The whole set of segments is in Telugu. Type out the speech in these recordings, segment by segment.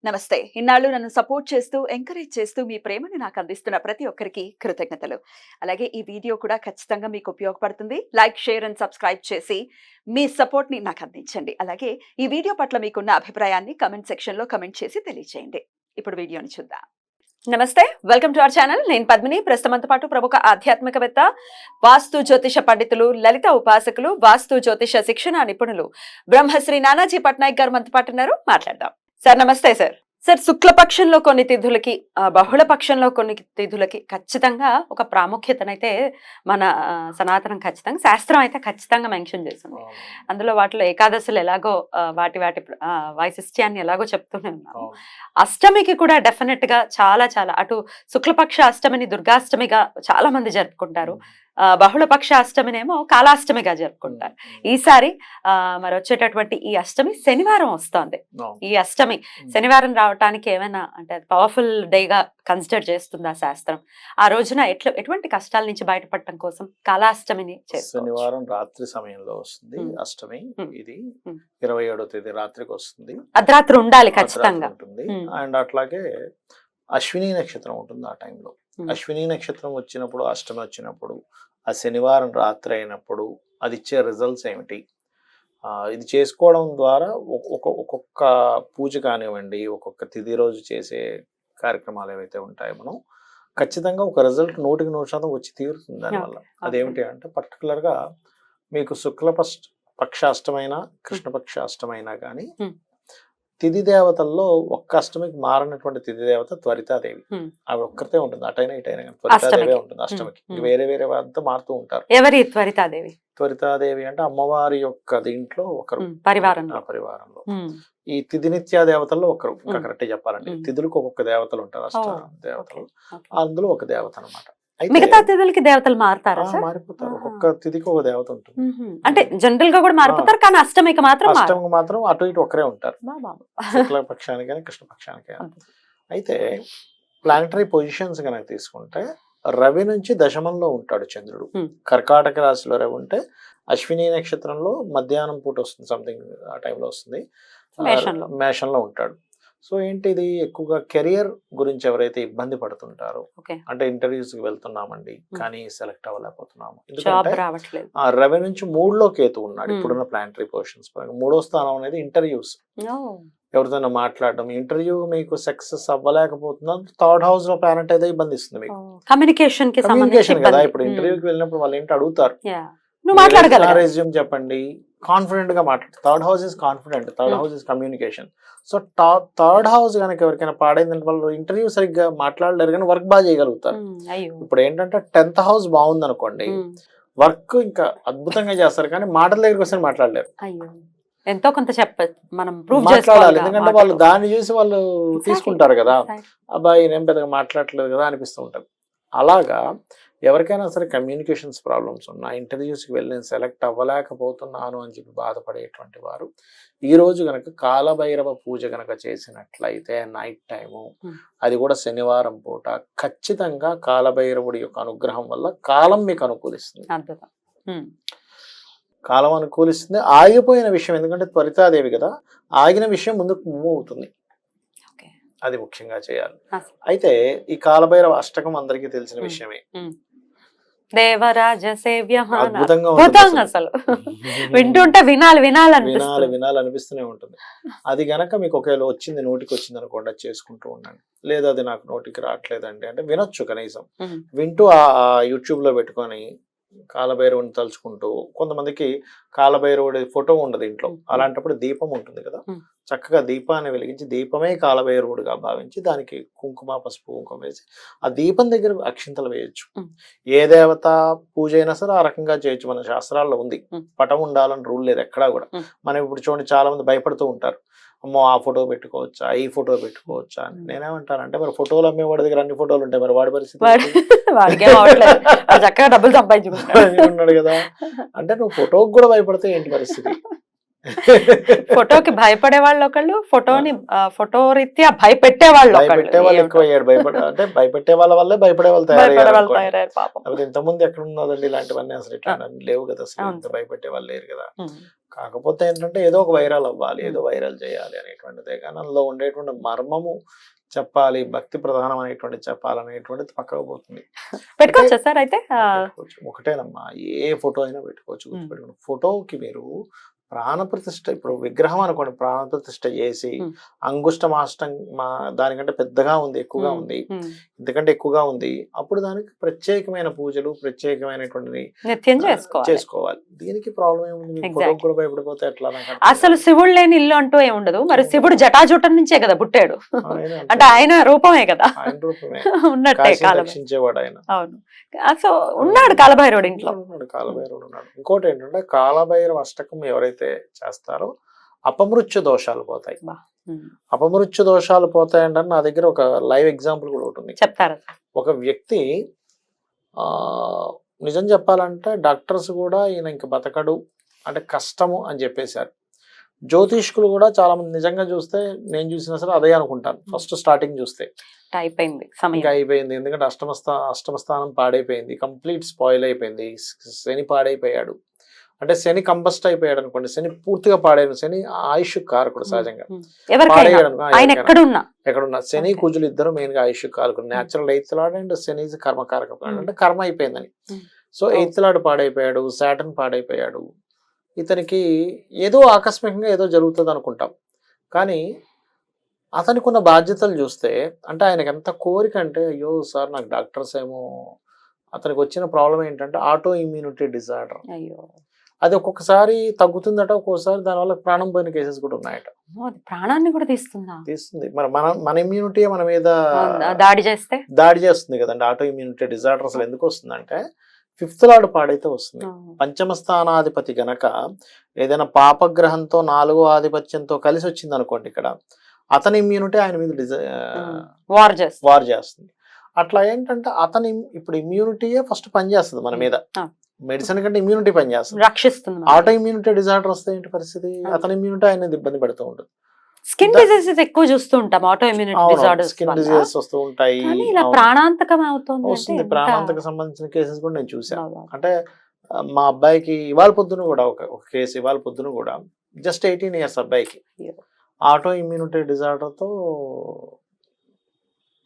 నమస్తే. ఇన్నాళ్ళు నన్ను సపోర్ట్ చేస్తూ, ఎంకరేజ్ చేస్తూ మీ ప్రేమని నాకు అందిస్తున్న ప్రతి ఒక్కరికి కృతజ్ఞతలు. అలాగే ఈ వీడియో కూడా ఖచ్చితంగా మీకు ఉపయోగపడుతుంది. లైక్, షేర్ అండ్ సబ్స్క్రైబ్ చేసి మీ సపోర్ట్‌ని నాకు అందించండి. అలాగే ఈ వీడియో పట్ల మీకున్న అభిప్రాయాన్ని కామెంట్ సెక్షన్‌లో కామెంట్ చేసి తెలియజేయండి. ఇప్పుడు వీడియోని చూద్దాం. నమస్తే, వెల్కమ్ టు అవర్ ఛానల్. నేను పద్మిని. ప్రస్తుతంతో పాటు ప్రముఖ ఆధ్యాత్మికవేత్త, వాస్తు జ్యోతిష పండితులు, లలిత ఉపాసకులు, వాస్తు జ్యోతిష శిక్షణ నిపుణులు బ్రహ్మశ్రీ నానాజీ పట్నాయక్ గారు మనతో పాటు ఉన్నారు. మాట్లాడదాం. సార్ నమస్తే. సార్, శుక్లపక్షంలో కొన్ని తిథులకి, బహుళ పక్షంలో కొన్ని తిథులకి ఖచ్చితంగా ఒక ప్రాముఖ్యతనైతే మన సనాతనం ఖచ్చితంగా, శాస్త్రం అయితే ఖచ్చితంగా మెన్షన్ చేస్తుంది. అందులో వాటిలో ఏకాదశులు ఎలాగో వాటి వైశిష్ట్యాన్ని ఎలాగో చెప్తూనే ఉన్నాము. అష్టమికి కూడా డెఫినెట్ గా చాలా చాలా, అటు శుక్లపక్ష అష్టమిని దుర్గాష్టమిగా చాలా మంది జరుపుకుంటారు, బహుళపక్ష అష్టమినేమో కాలాష్టమిగా జరుపుకుంటారు. ఈసారి మరి వచ్చేటటువంటి ఈ అష్టమి శనివారం వస్తోంది. ఈ అష్టమి శనివారం రావటానికి ఏమైనా అంటే పవర్ఫుల్ డేగా కన్సిడర్ చేస్తుందా శాస్త్రం? ఆ రోజున ఎటువంటి కష్టాల నుంచి బయటపడటం కోసం కాలాష్టమిని శనివారం రాత్రి సమయంలో వస్తుంది అష్టమి. ఇది 27వ తేదీ రాత్రికి వస్తుంది. అర్ధరాత్రి ఉండాలి ఖచ్చితంగా ఉంటుంది. అండ్ అట్లాగే అశ్విని నక్షత్రం ఉంటుంది ఆ టైంలో. అశ్విని నక్షత్రం వచ్చినప్పుడు, అష్టమి వచ్చినప్పుడు, ఆ శనివారం రాత్రి అయినప్పుడు అది ఇచ్చే రిజల్ట్స్ ఏమిటి, ఇది చేసుకోవడం ద్వారా ఒక్కొక్క పూజ కానివ్వండి, ఒక్కొక్క తిథి రోజు చేసే కార్యక్రమాలు ఏవైతే ఉంటాయో మనం ఖచ్చితంగా ఒక రిజల్ట్ 100% వచ్చి తీరుతుంది దానివల్ల. అదేమిటి అంటే పర్టికులర్గా మీకు పక్ష అష్టమైనా కృష్ణపక్ష అష్టమైనా కానీ తిథి దేవతల్లో ఒక్క అష్టమికి మారినటువంటి తిథి దేవత త్వరితాదేవి. ఆవిడ ఒక్కరితే ఉంటుంది, అటైనా ఇటైనా కానీ త్వరితాదేవి ఉంటుంది అష్టమికి. వేరే వేరే వారితో మారుతూ ఉంటారు. ఎవరి త్వరితాదేవి? త్వరితాదేవి అంటే అమ్మవారి యొక్క దీంట్లో ఒకరు, పరివారంలో. ఈ తిథి నిత్యా దేవతల్లో ఒకరు. ఇంకా కరెక్ట్ చెప్పాలంటే తిథులకు ఒక్కొక్క దేవతలు ఉంటారు, అష్ట దేవతలు. అందులో ఒక దేవత అనమాట. మిగతా తిథులకి దేవతలు మారుతారా? మారిపోతారు. ఒక్కొక్క తిథికి ఒక దేవత ఉంటుంది. అంటే జనరల్ గా కూడా మారిపోతారు, కానీ అష్టమికి మాత్రం అటు ఇటు ఒకరే ఉంటారు, శుక్ల పక్షానికి కానీ కృష్ణ పక్షానికి కానీ. అయితే ప్లానటరీ పొజిషన్స్ కనుక తీసుకుంటే రవి నుంచి దశమంలో ఉంటాడు చంద్రుడు. కర్కాటక రాశిలో రవి ఉంటే అశ్విని నక్షత్రంలో మధ్యాహ్నం పూట వస్తుంది, సంథింగ్ ఆ టైంలో వస్తుంది, మేషంలో ఉంటాడు. సో ఏంటి, ఇది ఎక్కువగా కెరియర్ గురించి ఎవరైతే ఇబ్బంది పడుతుంటారో, అంటే ఇంటర్వ్యూస్ కి వెళ్తున్నామండి కానీ సెలెక్ట్ అవ్వలేకపోతున్నాము, ఎందుకంటే రవి నుంచి 3లో కేతు ఉన్నాడు. ఇప్పుడున్న ప్లానటరీ పొజిషన్స్ 3వ స్థానం అనేది ఇంటర్వ్యూస్, ఎవరితోనైనా మాట్లాడడం. ఇంటర్వ్యూ మీకు సక్సెస్ అవ్వలేకపోతున్నా 3rd హౌస్ లో ప్లానెట్ అయితే ఇబ్బంది ఇస్తుంది మీకు. కమ్యూనికేషన్ కదా. ఇప్పుడు ఇంటర్వ్యూకి వెళ్ళినప్పుడు వాళ్ళు ఏంటి అడుగుతారు, రెజ్యూమ్ చెప్పండి, కాన్ఫిడెంట్ గా మాట్లాడు. 3rd house is confident, 3rd house is communication. So 3rd house కనుక ఎవరికైనా పాడైందంటే వాళ్ళు ఇంటర్వ్యూ సరిగ్గా మాట్లాడలేరు కానీ వర్క్ బాగా చేయగలుగుతారు. ఇప్పుడు ఏంటంటే 10th హౌస్ బాగుంది అనుకోండి, వర్క్ ఇంకా అద్భుతంగా చేస్తారు కానీ మాటల దగ్గరికి వస్తే మాట్లాడలేరు. ఎంతో కొంత మనం మాట్లాడాలి, ఎందుకంటే వాళ్ళు దాన్ని చూసి వాళ్ళు తీసుకుంటారు కదా, అబ్బాయి నేను పెద్దగా మాట్లాడలేదు కదా అనిపిస్తూ ఉంటుంది. అలాగా ఎవరికైనా సరే కమ్యూనికేషన్స్ ప్రాబ్లమ్స్ ఉన్నా, ఇంటర్వ్యూస్కి వెళ్ళి నేను సెలెక్ట్ అవ్వలేకపోతున్నాను అని చెప్పి బాధపడేటువంటి వారు ఈ రోజు కనుక కాలభైరవ పూజ కనుక చేసినట్లయితే నైట్ టైము, అది కూడా శనివారం పూట, ఖచ్చితంగా కాలభైరవుడి యొక్క అనుగ్రహం వల్ల కాలం మీకు అనుకూలిస్తుంది. కాలం అనుకూలిస్తుంది. ఆగిపోయిన విషయం, ఎందుకంటే త్వరితాదేవి కదా, ఆగిన విషయం ముందుకు మూవ్ అవుతుంది. అది ముఖ్యంగా చేయాలి. అయితే ఈ కాలభైరవ అష్టకం అందరికీ తెలిసిన విషయమే. దేవరాజ సేవ్య అద్భుతంగా అసలు వింటుంటే అనిపిస్తూనే ఉంటుంది. అది గనక మీకు ఒకవేళ వచ్చింది, నోటికి వచ్చింది అనుకోండి, చేసుకుంటూ ఉండండి. లేదా అది నాకు నోటికి రావట్లేదండి అంటే వినొచ్చు, కనీసం వింటూ ఆ యూట్యూబ్ లో పెట్టుకొని కాలభైరవుని తలుచుకుంటూ. కొంతమందికి కాలభైరవుడి ఫోటో ఉండదు ఇంట్లో, అలాంటప్పుడు దీపం ఉంటుంది కదా, చక్కగా దీపాన్ని వెలిగించి దీపమే కాలభైరవుడిగా భావించి దానికి కుంకుమ, పసుపు, కుంకుమ వేసి ఆ దీపం దగ్గర అక్షింతలు వేయచ్చు. ఏ దేవత పూజ అయినా సరే ఆ రకంగా చేయొచ్చు. మన శాస్త్రాల్లో ఉంది, పటం ఉండాలని రూల్ లేదు ఎక్కడా కూడా. మనం ఇప్పుడు చూడండి, చాలా మంది భయపడుతూ ఉంటారు, అమ్మో ఆ ఫోటో పెట్టుకోవచ్చా, ఈ ఫోటో పెట్టుకోవచ్చా అని. నేనేమంటానంటే మరి ఫోటోలు అమ్మేవాడి దగ్గర అన్ని ఫోటోలు ఉంటాయి, మరి వాడి పరిస్థితి డబ్బులు సంపాదించుకున్నాడు కదా. అంటే నువ్వు ఫోటోకి కూడా భయపడితే ఏంటి పరిస్థితి? ఫోటోకి భయపడే వాళ్ళు ఒకళ్ళు, ఫోటో రీత్యా భయపెట్టే వాళ్ళు భయపెట్టే వాళ్ళు ఎక్కువ అయ్యాడు. అంటే భయపెట్టే వాళ్ళ వల్లే భయపడే వాళ్ళు తయారయ్యారు. పాపం. అప్పుడు ఇంతకుముందు ఎక్కడ ఉన్నదండి ఇలాంటివన్నీ, అసలు ఇట్లా లేవు కదా, అసలు ఇంత భయపెట్టే వాళ్ళు లేరు కదా. కాకపోతే ఏంటంటే ఏదో ఒక వైరల్ అవ్వాలి, ఏదో వైరల్ చేయాలి అనేటువంటిదే కానీ అందులో ఉండేటువంటి మర్మము చెప్పాలి, భక్తి ప్రధానం అనేటువంటి చెప్పాలనేటువంటిది పక్కకు పోతుంది. పెట్టుకోవచ్చా సార్ అయితే? ఒకటేనమ్మా, ఏ ఫోటో అయినా పెట్టుకోవచ్చు. గుర్తుపెట్టుకోండి, ఫోటోకి మీరు ప్రాణప్రతిష్ఠ, ఇప్పుడు విగ్రహం అనుకోండి, ప్రాణప్రతిష్ఠ చేసి అంగుష్టమాష్టం దానికంటే పెద్దగా ఉంది, ఎక్కువగా ఉంది, ఇంతకంటే ఎక్కువగా ఉంది, అప్పుడు దానికి ప్రత్యేకమైన పూజలు, ప్రత్యేకమైనటువంటి చేసుకోవాలి. దీనికి ప్రాబ్లం ఏముంది? ఫోటోకి కూడా భయపడిపోతే ఎట్లా? అసలు శివుడు లేని ఇల్లు అంటూ ఏముండదు. మరి శివుడు జటాజుటం నుంచే కదా పుట్టాడు, అంటే ఆయన రూపమే కదా, ఆయన రూపమే ఉన్నట్టే రక్షించేవాడు ఆయన. అవును, సో ఉన్నాడు కాలభైరవుడు ఇంట్లో. కాలభైరవుడు ఉన్నాడు. ఇంకోటి ఏంటంటే కాలభైరవ అష్టకం ఎవరైతే చేస్తారో అపమృత్యు దోషాలు పోతాయి. అపమృత్యు దోషాలు పోతాయంటే నా దగ్గర ఒక లైవ్ ఎగ్జాంపుల్ కూడా ఉంటుంది. చెప్తారా? ఒక వ్యక్తి నిజం చెప్పాలంటే డాక్టర్స్ కూడా ఈయన ఇంక బతకడు అంటే కష్టము అని చెప్పేశారు. జ్యోతిష్కులు కూడా చాలా మంది నిజంగా చూస్తే, నేను చూసినా సరే అదే అనుకుంటాను ఫస్ట్ స్టార్టింగ్ చూస్తే, అయిపోయింది. ఎందుకంటే అష్టమ స్థానం పాడైపోయింది, కంప్లీట్ స్పాయిల్ అయిపోయింది, శని పాడైపోయాడు. అంటే శని కంబస్ట్ అయిపోయాడు అనుకోండి, శని పూర్తిగా పాడైన, శని ఆయుష్ కారకుడు సహజంగా. ఎక్కడున్నా శని కుజులు ఇద్దరు మెయిన్ గా ఆయుష్ కారకుడు. Natural eighth lord and Shani కర్మకారక, అంటే కర్మ అయిపోయిందని. సో ఎయిత్ లార్డ్ పాడైపోయాడు, సాటర్న్ పాడైపోయాడు. ఇతనికి ఏదో ఆకస్మికంగా ఏదో జరుగుతుంది అనుకుంటాం, కానీ అతనికి ఉన్న బాధ్యతలు చూస్తే, అంటే ఆయనకి ఎంత కోరిక అంటే, అయ్యో సార్ నాకు డాక్టర్స్ ఏమో, అతనికి వచ్చిన ప్రాబ్లం ఏంటంటే ఆటో ఇమ్యూనిటీ డిజార్డర్. అది ఒక్కొక్కసారి తగ్గుతుందట, ఒక్కొక్కసారి దానివల్ల ప్రాణం పోయిన కేసెస్ కూడా ఉన్నాయట. ప్రాణాన్ని కూడా తీస్తుంది. మరి మన ఇమ్యూనిటీ మన మీద దాడి చేస్తుంది కదండి. ఆటో ఇమ్యూనిటీ డిజార్డర్ అసలు ఎందుకు వస్తుందంటే, ఫిఫ్త్ లార్డ్ పాడైతే వస్తుంది. పంచమ స్థానాధిపతి గనక ఏదైనా పాపగ్రహంతో 4వ ఆధిపత్యంతో కలిసి వచ్చింది అనుకోండి, ఇక్కడ అతని ఇమ్యూనిటీ ఆయన మీద వార్ చేస్తుంది. అట్లా ఏంటంటే అతని ఇప్పుడు ఇమ్యూనిటీయే ఫస్ట్ పనిచేస్తుంది మన మీద, మెడిసిన్ కంటే ఇమ్యూనిటీ పనిచేస్తుంది, రక్షిస్తుంది. ఆటో ఇమ్యూనిటీ డిజార్డర్ వస్తే ఏంటి పరిస్థితి? అతని ఇమ్యూనిటీ ఆయన ఇబ్బంది పెడుతూ ఉంటుంది. స్కిన్ డిసీజెస్ ఎక్కువ చూస్తూ ఉంటాం, auto immunity disorders, skin diseases వస్తూ ఉంటాయి. ఇలా ప్రాణాంతకం అవుతుంది, ప్రాణాంతక సంబంధించిన కేసెస్ కూడా నేను చూసాను. అంటే మా అబ్బాయికి ఇవాళ పొద్దున కూడా ఒక కేసు, ఇవాళ పొద్దున కూడా జస్ట్ 18 years అబ్బాయికి ఆటో ఇమ్యూనిటీ డిజార్డర్ తో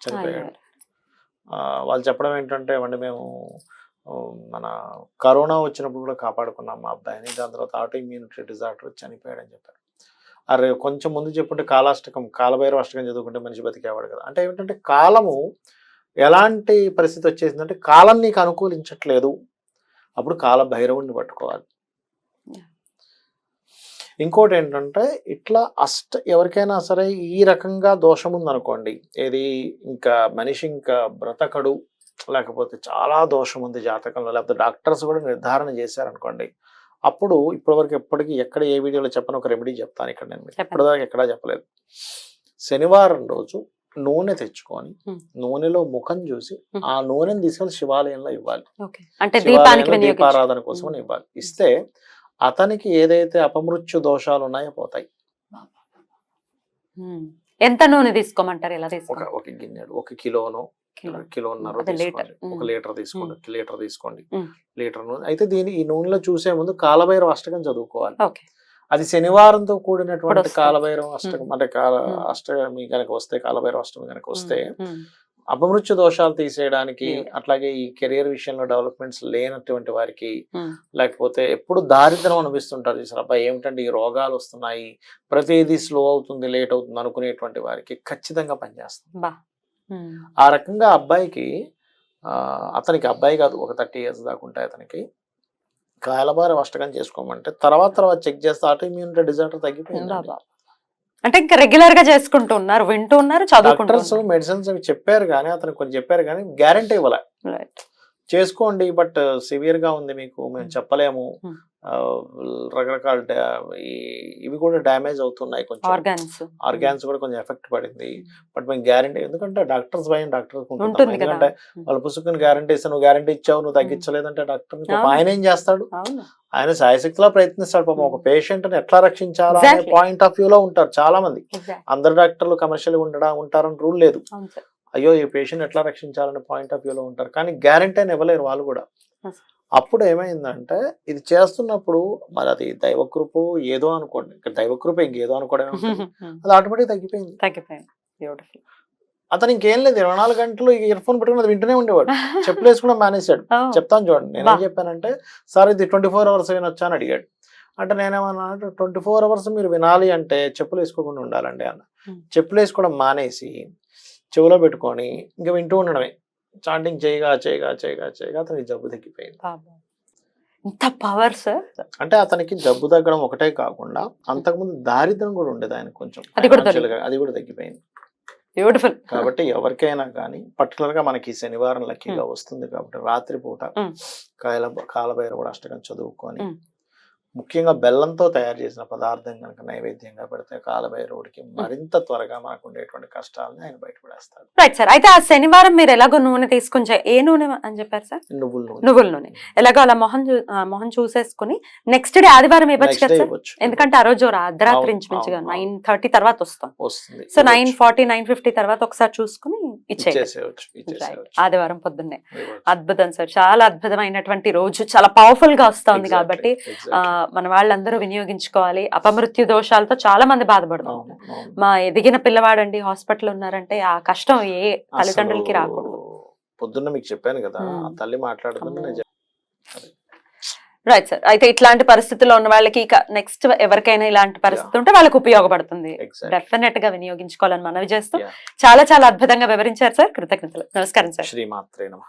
చనిపోయాడు. వాళ్ళు చెప్పడం ఏంటంటే, అంటే మేము మన కరోనా వచ్చినప్పుడు కూడా కాపాడుకున్నాం మా అబ్బాయిని, దాని తర్వాత ఆటో ఇమ్యూనిటీ డిజార్డర్ చనిపోయాడని చెప్పారు. అరే కొంచెం ముందు చెప్పుంటే కాలభైరవ అష్టకం చదువుకుంటే మనిషి బతికేవాడు కదా. అంటే ఏమిటంటే కాలము ఎలాంటి పరిస్థితి వచ్చేసిందంటే, కాలం నీకు అనుకూలించట్లేదు, అప్పుడు కాలభైరవుడిని పట్టుకోవాలి. ఇంకోటి ఏంటంటే, ఇట్లా ఎవరికైనా సరే ఈ రకంగా దోషం ఉందనుకోండి, ఏది ఇంకా మనిషి ఇంకా బ్రతకడు, లేకపోతే చాలా దోషం ఉంది జాతకంలో, లేకపోతే డాక్టర్స్ కూడా నిర్ధారణ చేశారనుకోండి, అప్పుడు ఇప్పటివరకు ఎక్కడ ఏ వీడియోలో చెప్పను ఒక రెమెడీ చెప్తాను. ఇక్కడ నేను ఇప్పటిదాకా ఎక్కడా చెప్పలేదు. శనివారం రోజు నూనె తెచ్చుకొని నూనెలో ముఖం చూసి ఆ నూనెని తీసుకెళ్ళి శివాలయంలో ఇవ్వాలి, దీపారాధన కోసం ఇవ్వాలి. ఇస్తే అతనికి ఏదైతే అపమృత్యు దోషాలు ఉన్నాయో పోతాయి. ఎంత నూనె తీసుకోమంటారు? ఎలా ఒక గిన్నెడు, 1 కిలోనో కిలోన్నర తీసుకోండి, 1 లీటర్ తీసుకోండి, లీటర్ నూనె. అయితే ఈ నూనెలో చూసే ముందు కాలభైరవ అష్టకం చదువుకోవాలి. అది శనివారంతో కూడినటువంటి కాలభైరవ అష్టకం, అంటే అష్టమి కనుక వస్తే, కాలభైరవ అష్టమి కనుక వస్తే అపమృత్యు దోషాలు తీసేయడానికి, అట్లాగే ఈ కెరియర్ విషయంలో డెవలప్మెంట్స్ లేనటువంటి వారికి, లేకపోతే ఎప్పుడు దారిద్రం అనిపిస్తుంటారు చూసారు, అబ్బాయి ఏమిటంటే ఈ రోగాలు వస్తున్నాయి, ప్రతిదీ స్లో అవుతుంది, లేట్ అవుతుంది అనుకునేటువంటి వారికి ఖచ్చితంగా పనిచేస్తుంది. ఆ రకంగా అబ్బాయి కాదు, ఒక 30 years దాకా ఉంటాయి అతనికి, కాలభైరవ అష్టకం చేసుకోమంటే తర్వాత చెక్ చేస్తే ఆటో ఇమ్యూనిటీ డిజార్డర్ తగ్గిపోయింది. అంటే ఇంకా రెగ్యులర్ గా చేసుకుంటూ ఉన్నారు, వింటూ ఉన్నారు, చదువుకుంటారు. మెడిసిన్స్ అవి చెప్పారు కానీ, అతను కొన్ని చెప్పారు కానీ గ్యారంటీ ఇవ్వలే. చేసుకోండి, బట్ సివియర్ గా ఉంది మీకు, మేము చెప్పలేము, రకరకాల ఇవి కూడా డ్యామేజ్ అవుతున్నాయి కొంచెం. ఆర్గాన్స్ కూడా కొంచెం ఎఫెక్ట్ పడింది. బట్ మేము గ్యారంటీ, ఎందుకంటే డాక్టర్స్ భయం డాక్టర్స్ ఉంటుంది కదా. ఎందుకంటే వాళ్ళు పుస్తకం గ్యారంటీ ఇస్తే నువ్వు గ్యారంటీ ఇచ్చావు, నువ్వు తగ్గించలేదంటే డాక్టర్ ఆయన ఏం చేస్తాడు? ఆయన సాయశక్తిలా ప్రయత్నిస్తాడు పాపం. ఒక పేషెంట్ ని ఎట్లా రక్షించాలా అనే పాయింట్ ఆఫ్ వ్యూ లో ఉంటారు చాలా మంది. అందరు డాక్టర్లు కమర్షియల్ ఉంటారని రూల్ లేదు. అయ్యో ఈ పేషెంట్ ఎట్లా రక్షించాలనే పాయింట్ ఆఫ్ వ్యూ లో ఉంటారు, కానీ గ్యారంటీ అని ఇవ్వలేరు వాళ్ళు కూడా. అప్పుడు ఏమైందంటే ఇది చేస్తున్నప్పుడు మరి అది దైవకృప ఏదో అనుకోండి, ఇక్కడ దైవకృప ఇంకేదో అనుకోవడమే ఉంటుంది. అది ఆటోమేటిక్ తగ్గిపోయింది. అతను ఇంకేం లేదు, 24 గంటలు ఇయర్ ఫోన్ పెట్టుకుని అది వింటూనే ఉండేవాడు. చెప్పులు వేసుకోవడం మానేశాడు. చెప్తాను చూడండి, నేనేం చెప్పానంటే సార్ ఇది 24 hours వినొచ్చా అని అడిగాడు. అంటే నేనేమన్నా 24 hours మీరు వినాలి అంటే చెప్పులు వేసుకోకుండా ఉండాలండి అన్న. చెప్పులు వేసుకోవడం మానేసి చెవులో పెట్టుకొని ఇంకా వింటూ ఉండడమే. చాంటింగ్ చేయగా చేయగా చేయగా చేయగా అతనికి జబ్బు తగ్గిపోయింది. ఎంత పవర్ సార్! అంటే అతనికి జబ్బు తగ్గడం ఒకటే కాకుండా అంతకుముందు దారిద్ర్యం కూడా ఉండేది ఆయన కొంచెం, అది కూడా తగ్గిపోయింది. బ్యూటిఫుల్. కాబట్టి ఎవరికైనా కానీ పర్టికులర్ గా మనకి శనివారం లక్కీగా వస్తుంది కాబట్టి రాత్రిపూట కాలభైరవుడు అష్టకం చదువుకొని ముఖ్యంగా బెల్లంతో తయారు చేసిన పదార్థం కనుక నైవేద్యంగా పెడితే కాలభైరవుడికి మరింత త్వరగా మనకు ఉండేటువంటి కష్టాలని ఆయన బయటపడేస్తాడు. Right sir. అయితే ఆ శనివారం మీరు ఎలాగో నూనె తీసుకుని, ఏ నూనె అని చెప్పారు సార్? నువ్వుల నూనె. ఎలాగో అలా మొహం చూసేసుకుని నెక్స్ట్ డే ఆదివారం ఇవ్వచ్చు కదా సార్? ఎందుకంటే ఆ రోజు అర్ధరాత్రి ఇంచుమించుగా 9:30 తర్వాత వస్తుంది. సో 9:40, 9:50 తర్వాత ఒకసారి చూసుకుని ఇచ్చేయచ్చు ఆదివారం పొద్దున్నే. అద్భుతం సార్, చాలా అద్భుతమైనటువంటి రోజు, చాలా పవర్ఫుల్ గా వస్తుంది కాబట్టి మన వాళ్ళందరూ వినియోగించుకోవాలి. అపమృత్యు దోషాలతో చాలా మంది బాధపడుతున్నారు. మా ఎదిగిన పిల్లవాడండి హాస్పిటల్ ఉన్నారంటే ఆ కష్టం ఏ తల్లిదండ్రులకి రాకూడదు. పొద్దున్న మీకు చెప్పాను కదా, ఆ తల్లి మాట్లాడుతుంది. Right sir. అయితే ఇట్లాంటి పరిస్థితుల్లో ఉన్న వాళ్ళకి నెక్స్ట్ ఎవరికైనా ఇలాంటి పరిస్థితి ఉంటే వాళ్ళకి ఉపయోగపడుతుంది. డెఫినెట్ గా వినియోగించుకోవాలని మనవి చేస్తూ చాలా చాలా అద్భుతంగా వివరించారు సార్. కృతజ్ఞతలు. నమస్కారం సార్. శ్రీమాత్రే నమః.